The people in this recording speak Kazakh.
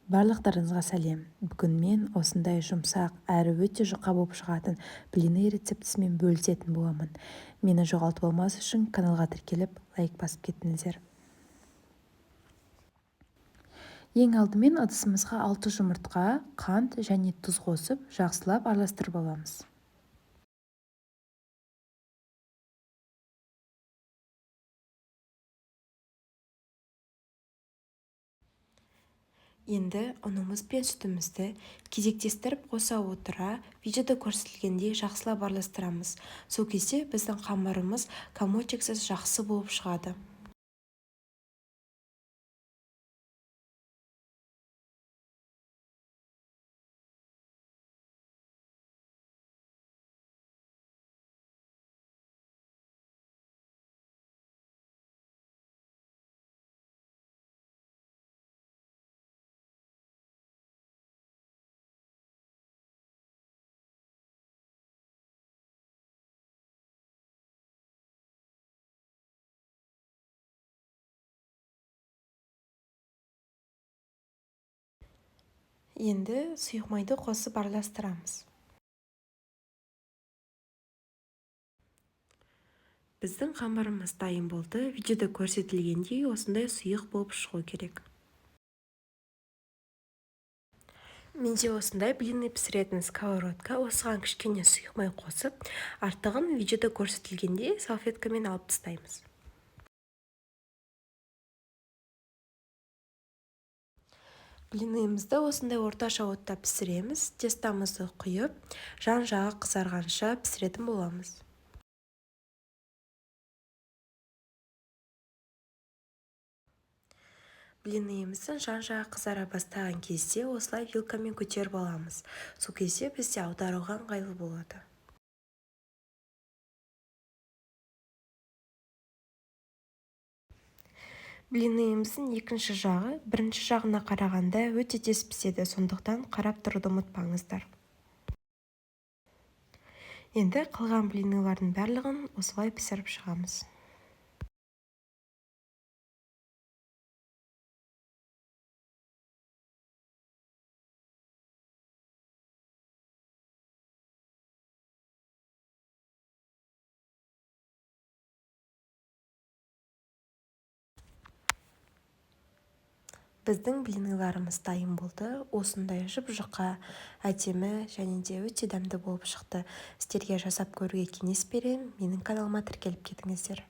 Барлықтарыңызға сәлем. Бүгін мен осындай жұмсақ әрі өте жұқа болып шығатын блины рецептісімен бөлісетін боламын. Мені жоғалтып алмас үшін каналға тіркеліп, лайк басып кетіңіздер. Ең алдымен ыдысымызға 6 жұмыртқа, қант және тұз қосып, жақсылап араластырып аламыз. Енді ұнымыз бен сүтімізді кезектестіріп қоса отыра, видеода көрсетілгендей жақсылап араластырамыз. Сол кезде біздің қамырымыз комочексіз жақсы болып шығады. Енді сұйық майды қосып араластырамыз. Біздің қамырымыз дайын болды. Видеода көрсетілгендей осындай сұйық болып шығу керек. Менде осындай блины пісіретін сковородка, осыған кішкене сұйық май қосып, артығын видеода көрсетілгендей салфеткамен алып тастаймыз. Блинымызды осындай орташа отта пісіреміз. Тестамызды құйып, жан-жағы қызарғанша пісіретін боламыз. Блинымыздың жан-жағы қызара бастаған кезде осылай вилкамен көтеріп аламыз. Сол кезде бізде аударуға ыңғайлы болады. Блинымыздың екінші жағы бірінші жағына қарағанда өте тез піседі, сондықтан қарап тұруды ұмытпаңыздар. Енді қалған блинылардың барлығын осылай пісіріп шығамыз. Біздің блиныларымыз дайын болды. Осындай жұп-жұқа, әдемі және де өте дәмді болып шықты. Сіздерге жасап көруге кеңес беремін. Менің каналыма тіркеліп кетіңіздер.